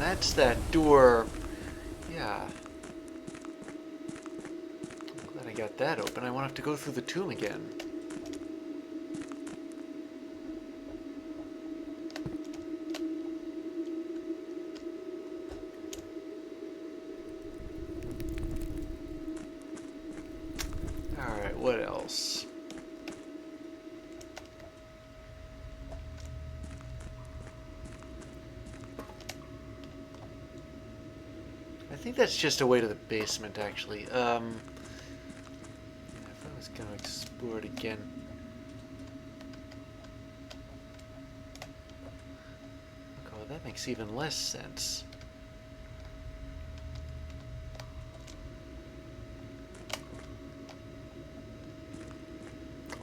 that's that door. Yeah. I'm glad I got that open. I won't have to go through the tomb again. Alright, what else? I think that's just a way to the basement, actually. If I was going to explore it again. Oh, that makes even less sense.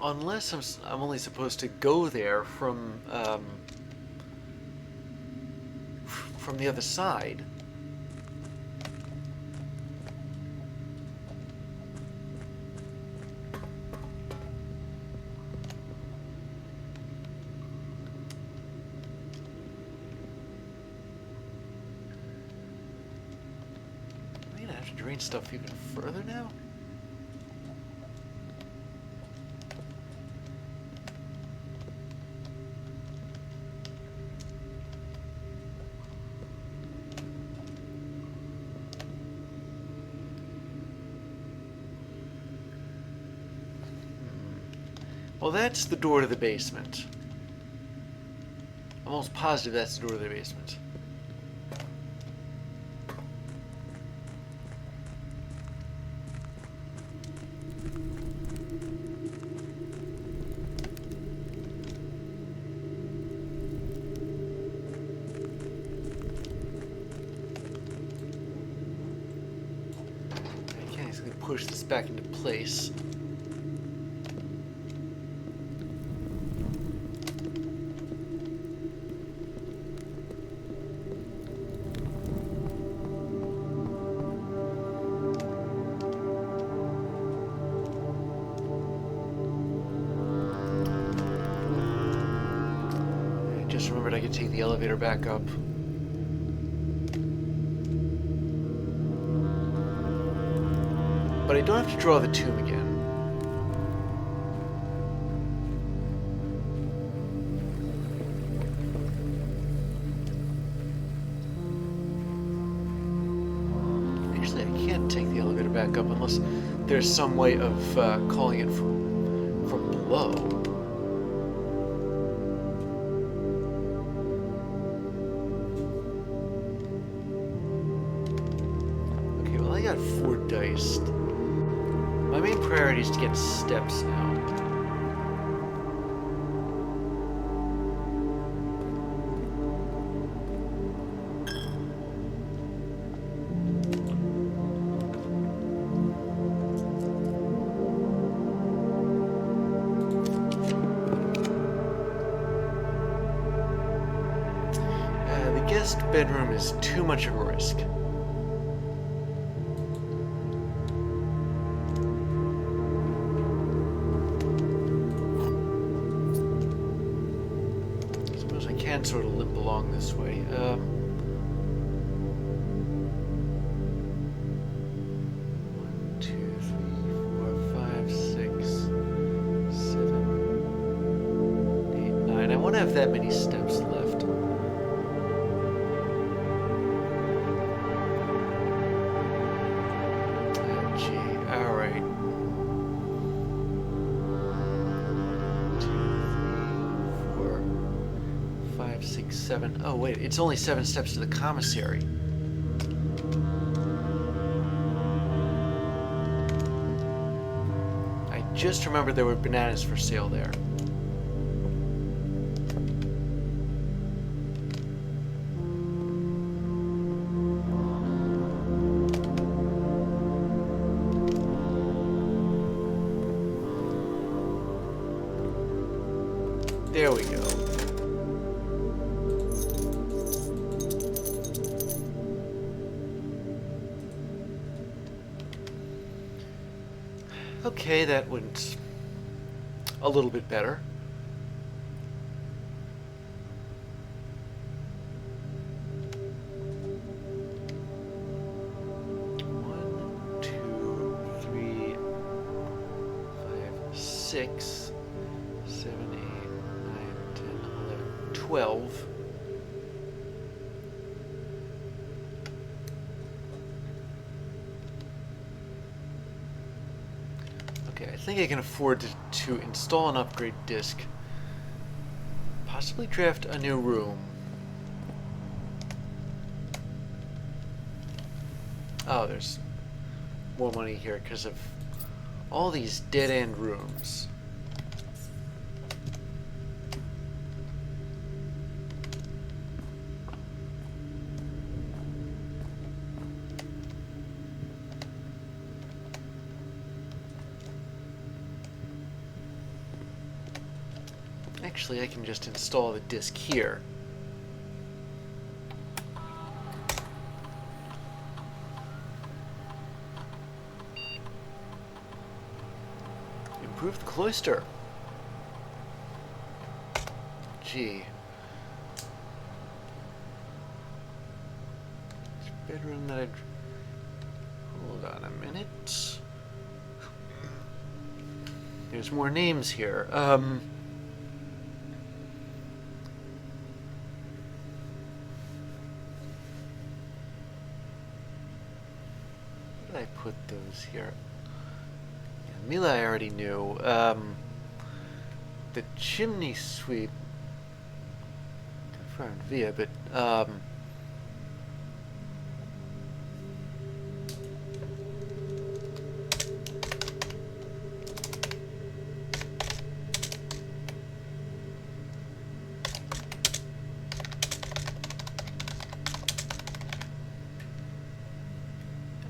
Unless I'm only supposed to go there from the other side. I'm gonna have to drain stuff even further now? Well, that's the door to the basement. I'm almost positive that's the door to the basement. I can't easily push this back into place. Just remembered I could take the elevator back up. But I don't have to draw the tomb again. Actually, I can't take the elevator back up unless there's some way of calling it from below. I got 4 dice. My main priority is to get steps now. The guest bedroom is too much of a risk. Sort of limp along this way. 1, 2, 3, 4, 5, 6, 7, 8, 9. I won't have that many steps left. Oh, gee. All right. 6, 7. Oh, wait, it's only 7 steps to the commissary. I just remembered there were bananas for sale there. There we go. Okay, that went a little bit better. 6, 7, 8, 9, 10, 11, 12. Okay, I think I can afford to install an upgrade disc. Possibly draft a new room. Oh, there's more money here because of all these dead-end rooms. Actually, I can just install the disc here. Improve the cloister. Gee. It's bedroom that I'd... Hold on a minute. There's more names here. Where did I put those here? Mila I already knew. The chimney sweep. Confirmed via, but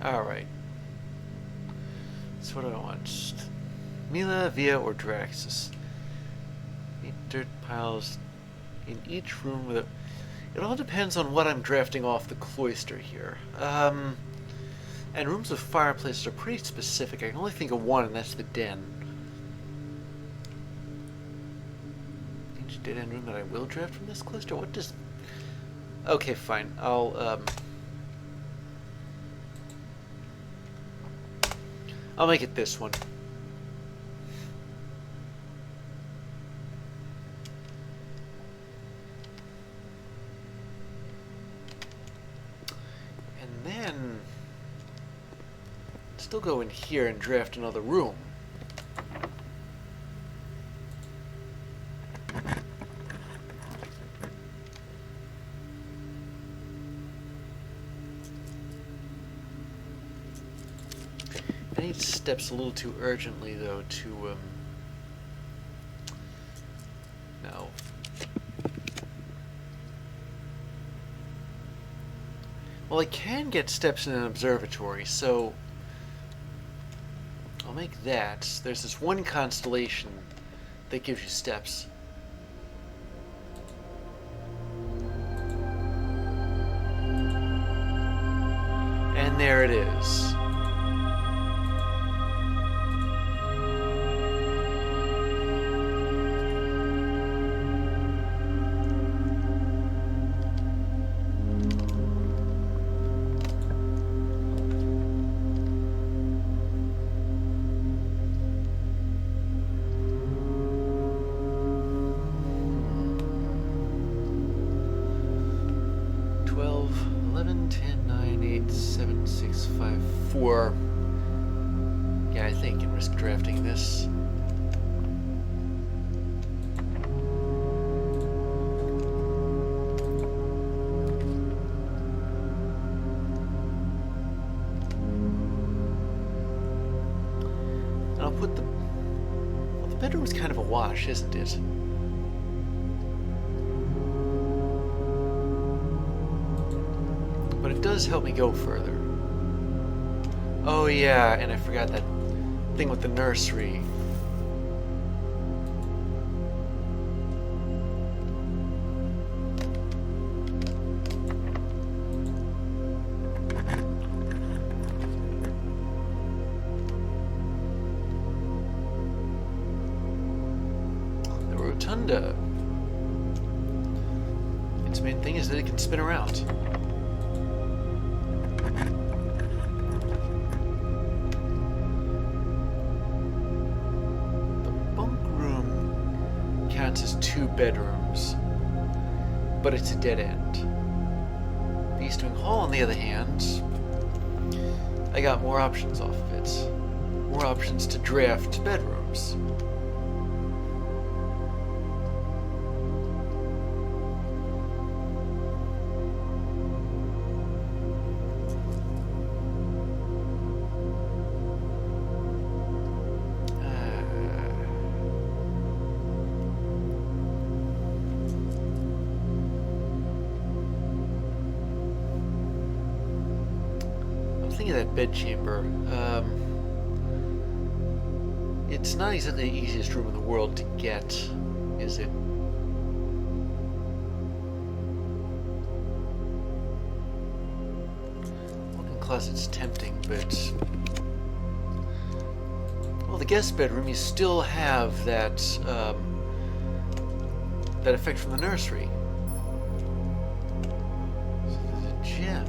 alright. So what do I want? Mila, Via, or Draxus? 8 dirt piles in each room with a... It all depends on what I'm drafting off the cloister here. And rooms with fireplaces are pretty specific. I can only think of one, and that's the den. Each dead end room that I will draft from this cloister? What does... Okay, fine. I'll make it this one. And then still go in here and draft another room. I need steps a little too urgently, though, to, no. Well, I can get steps in an observatory, so I'll make that. There's this one constellation that gives you steps. And there it is. Yeah, I think I can risk drafting this. And I'll put the... Well, the bedroom's kind of a wash, isn't it? But it does help me go further. Oh yeah, and I forgot that thing with the nursery. The rotunda. Its main thing is that it can spin around. counts as 2 bedrooms, but it's a dead end. The East Wing Hall, on the other hand, I got more options off of it. More options to draft bedrooms. That bedchamber. It's not exactly the easiest room in the world to get, is it? Walk-in closet's tempting, but well, the guest bedroom, you still have that that effect from the nursery. So there's a gem.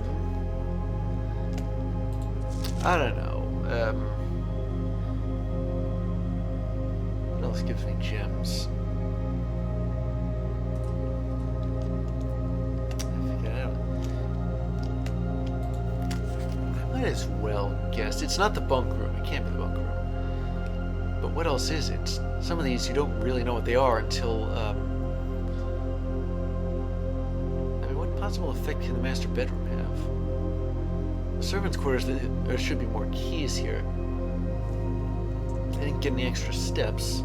I don't know. What else gives me gems? I might as well guess. It's not the bunk room. It can't be the bunk room. But what else is it? Some of these you don't really know what they are until. I mean, what possible effect can the master bedroom have? Servants' quarters, there should be more keys here. I didn't get any extra steps.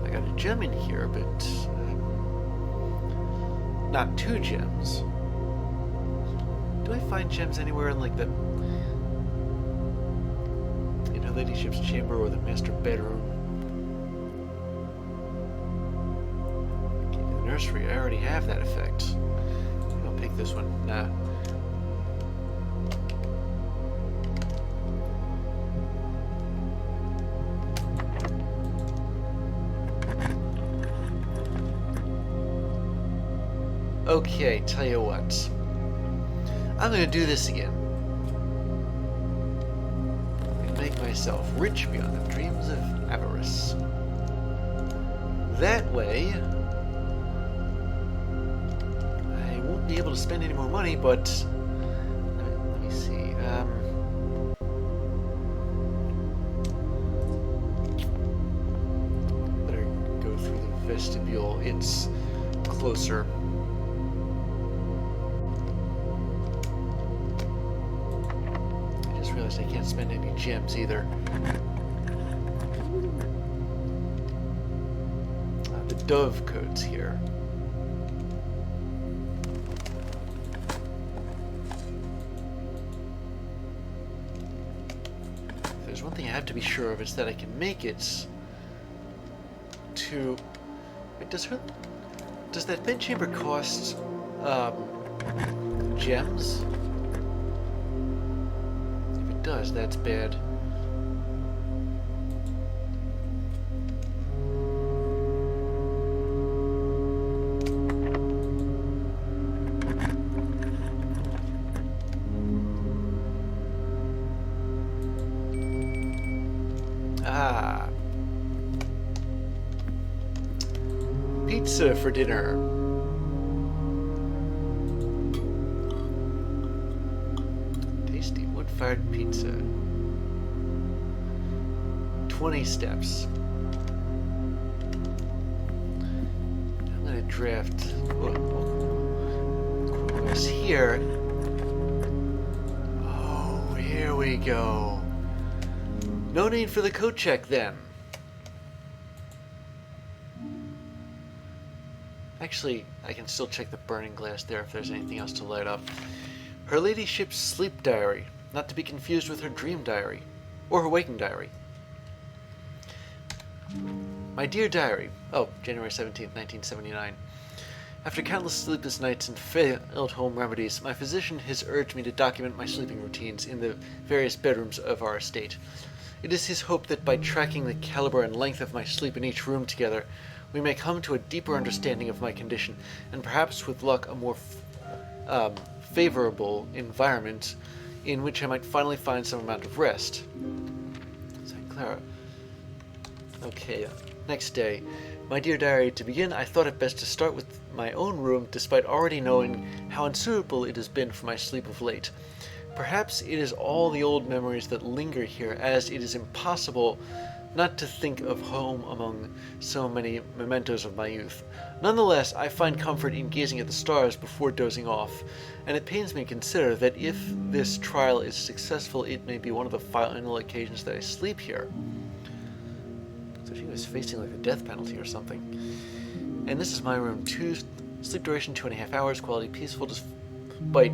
I got a gem in here, but not 2 gems. Do I find gems anywhere in like the Her Ladyship's chamber or the master bedroom? Okay, the nursery, I already have that effect. I'll pick this one. Nah. Okay, tell you what. I'm gonna do this again. And make myself rich beyond the dreams of avarice. That way, I won't be able to spend any more money, but let me see. Better go through the vestibule. It's closer. I can't spend any gems either. The dove coats here. If there's one thing I have to be sure of, it's that I can make it to... Wait, does that bedchamber cost gems? Does, that's bad. Ah. Pizza for dinner. Tasty wood-fired pizza. 20 steps. I'm gonna draft this here. Oh, here we go. No need for the coat check then. Actually, I can still check the burning glass there if there's anything else to light up. Her Ladyship's sleep diary, not to be confused with her dream diary, or her waking diary. My dear diary. Oh, January 17th, 1979. After countless sleepless nights and failed home remedies, my physician has urged me to document my sleeping routines in the various bedrooms of our estate. It is his hope that by tracking the caliber and length of my sleep in each room together, we may come to a deeper understanding of my condition, and perhaps with luck a more favorable environment in which I might finally find some amount of rest. St. Clara. Okay, next day. My dear diary, to begin, I thought it best to start with my own room, despite already knowing how unsuitable it has been for my sleep of late. Perhaps it is all the old memories that linger here, as it is impossible not to think of home among so many mementos of my youth. Nonetheless, I find comfort in gazing at the stars before dozing off, and it pains me to consider that if this trial is successful, it may be one of the final occasions that I sleep here. So she was facing like the death penalty or something. And this is my room 2, sleep duration 2.5 hours, quality peaceful despite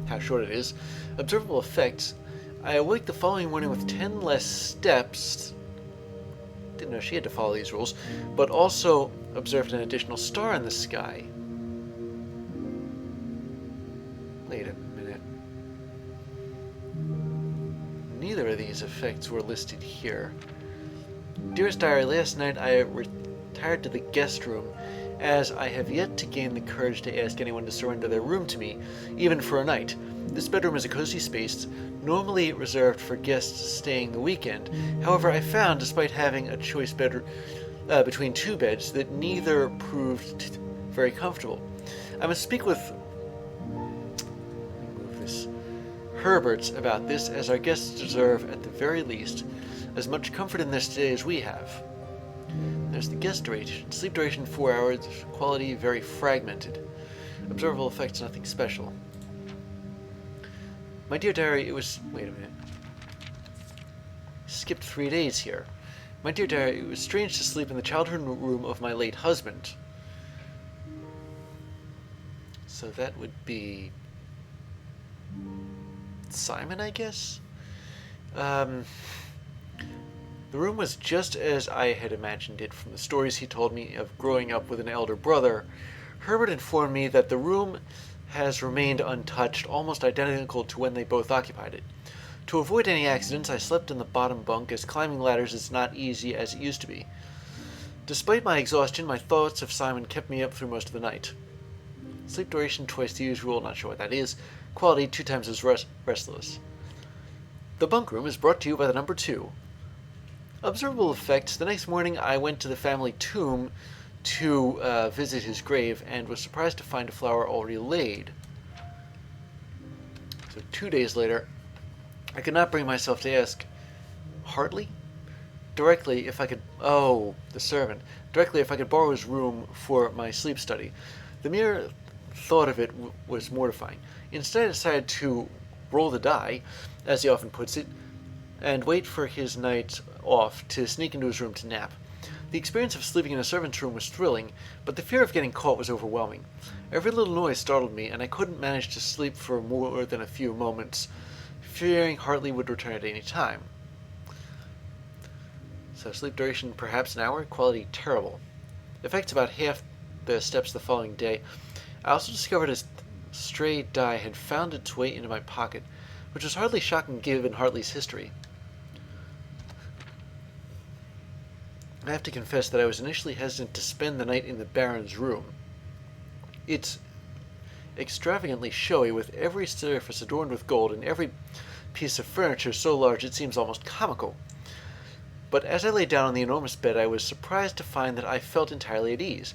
how short it is. Observable effects, I awake the following morning with 10 less steps. Didn't know she had to follow these rules, but also observed an additional star in the sky. Wait a minute. Neither of these effects were listed here. Dearest Diary, last night I retired to the guest room, as I have yet to gain the courage to ask anyone to surrender their room to me, even for a night. This bedroom is a cozy space, normally reserved for guests staying the weekend. However, I found, despite having a choice between 2 beds, that neither proved very comfortable. I must speak with Herberts about this, as our guests deserve, at the very least, as much comfort in their stay as we have. There's the guest duration. Sleep duration 4 hours, quality very fragmented. Observable effects nothing special. My dear diary, it was... wait a minute. Skipped 3 days here. My dear diary, it was strange to sleep in the childhood room of my late husband. So that would be... Simon, I guess? The room was just as I had imagined it from the stories he told me of growing up with an elder brother. Herbert informed me that the room has remained untouched, almost identical to when they both occupied it. To avoid any accidents, I slept in the bottom bunk, as climbing ladders is not easy as it used to be. Despite my exhaustion, my thoughts of Simon kept me up through most of the night. Sleep duration twice the usual, not sure what that is. Quality 2 times as restless. The bunk room is brought to you by the number 2. Observable effects. The next morning I went to the family tomb to visit his grave, and was surprised to find a flower already laid. So 2 days later, I could not bring myself to ask Hartley directly if I could... oh, the servant. Directly if I could borrow his room for my sleep study. The mere thought of it was mortifying. Instead, I decided to roll the die, as he often puts it, and wait for his night off to sneak into his room to nap. The experience of sleeping in a servant's room was thrilling, but the fear of getting caught was overwhelming. Every little noise startled me, and I couldn't manage to sleep for more than a few moments, fearing Hartley would return at any time. So sleep duration perhaps an hour, quality terrible. Effects about half the steps the following day. I also discovered a stray die had found its way into my pocket, which was hardly shocking given Hartley's history. I have to confess that I was initially hesitant to spend the night in the Baron's room. It's extravagantly showy, with every surface adorned with gold and every piece of furniture so large it seems almost comical. But as I lay down on the enormous bed, I was surprised to find that I felt entirely at ease.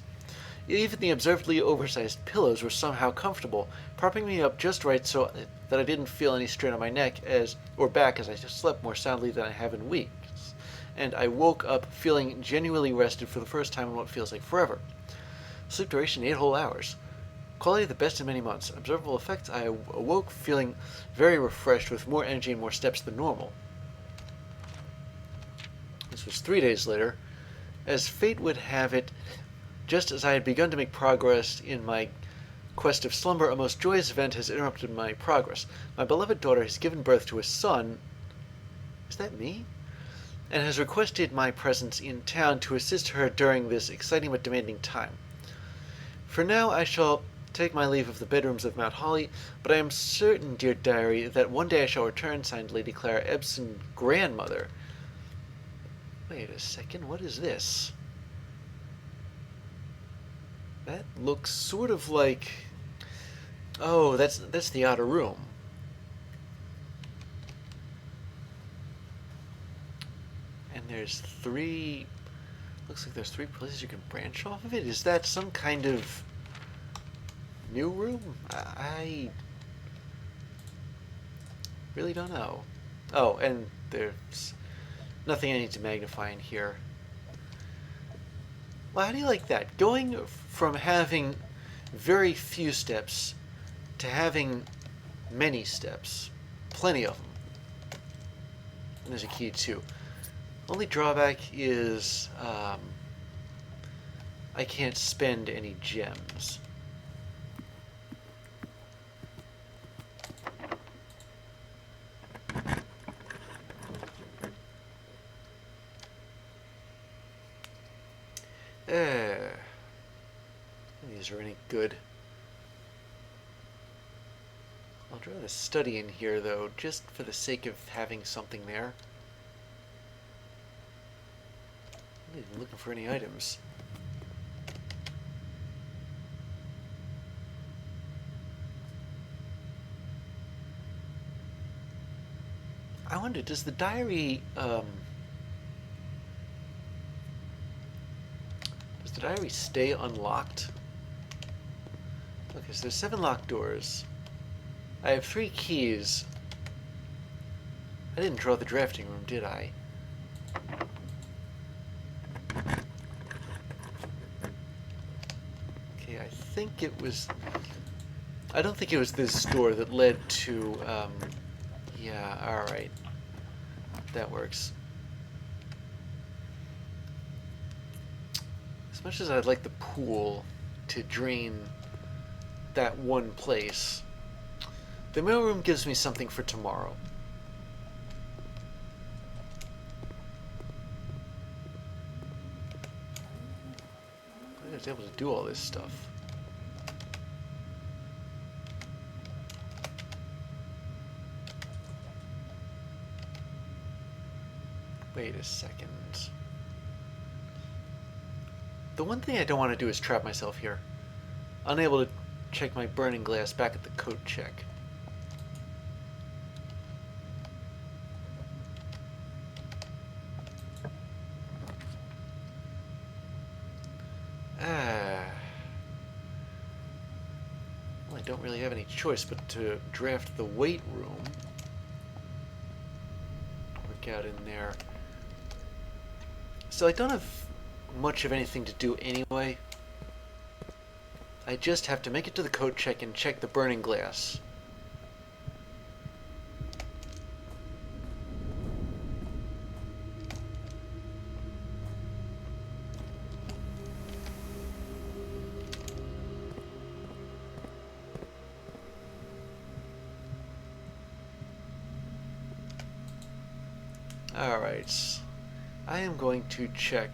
Even the absurdly oversized pillows were somehow comfortable, propping me up just right so that I didn't feel any strain on my neck or back, as I slept more soundly than I have in weeks. And I woke up feeling genuinely rested for the first time in what feels like forever. Sleep duration 8 whole hours. Quality the best in many months. Observable effects, I awoke feeling very refreshed, with more energy and more steps than normal. This was 3 days later. As fate would have it, just as I had begun to make progress in my quest of slumber, a most joyous event has interrupted my progress. My beloved daughter has given birth to a son. Is that me? And has requested my presence in town to assist her during this exciting but demanding time. For now, I shall take my leave of the bedrooms of Mount Holly, but I am certain, dear diary, that one day I shall return, signed Lady Clara Ebson, grandmother. Wait a second, what is this? That looks sort of like... oh, that's the outer room. And there's 3 Looks like there's 3 places you can branch off of it. Is that some kind of new room? I really don't know. Oh, and there's nothing I need to magnify in here. Well, how do you like that? Going from having very few steps to having many steps. Plenty of them. And there's a key too. Only drawback is I can't spend any gems. These are any good. I'll draw the study in here though, just for the sake of having something there. I'm not even looking for any items. I wonder, does the diary stay unlocked? Okay, so there's 7 locked doors. I have 3 keys. I didn't draw the drafting room, did I? Okay, I think it was... I don't think it was this door that led to, yeah, alright. That works. As much as I'd like the pool to drain that one place, the mailroom gives me something for tomorrow. I was able to do all this stuff. Wait a second. The one thing I don't want to do is trap myself here. Unable to check my burning glass back at the code check. Well, I don't really have any choice but to draft the weight room. Work out in there. So I don't have much of anything to do anyway. I just have to make it to the code check and check the burning glass. Alright, I am going to check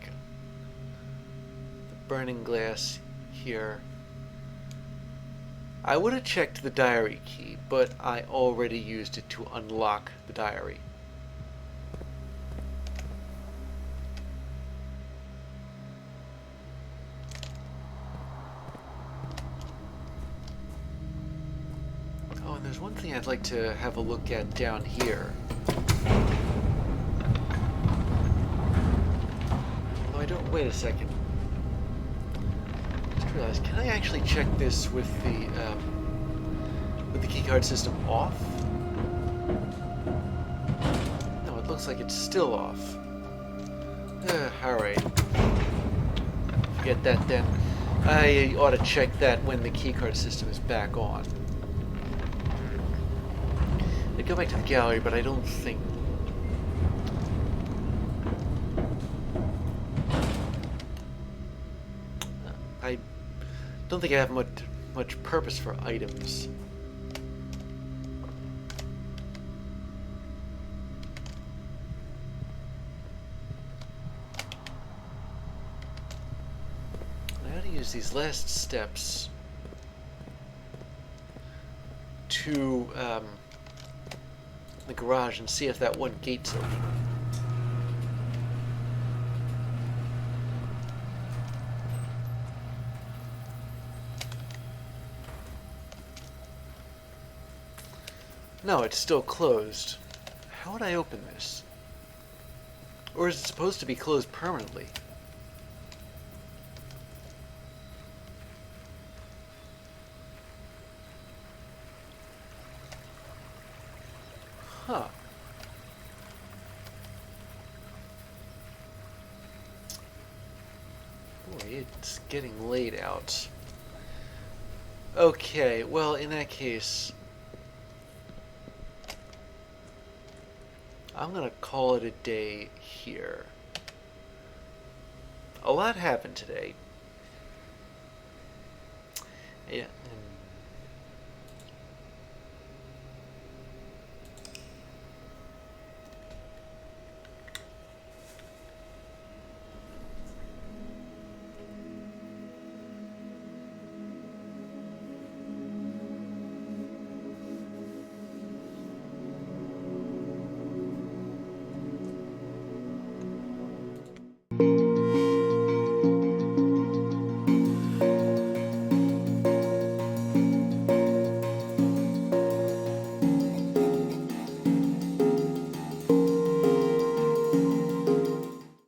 the burning glass here. I would have checked the diary key, but I already used it to unlock the diary. Oh, and there's one thing I'd like to have a look at down here. Although I don't... Wait a second. Just realized, can I actually check this with the keycard system off? No, it looks like it's still off. Alright. Forget that then. I ought to check that when the keycard system is back on. I'd go back to the gallery, but I don't think... I don't think I have much purpose for items. I ought to use these last steps to the garage and see if that one gate's open. No, it's still closed. How would I open this? Or is it supposed to be closed permanently? Huh. Boy, it's getting late out. Okay, well, in that case, I'm gonna call it a day here. A lot happened today. Yeah,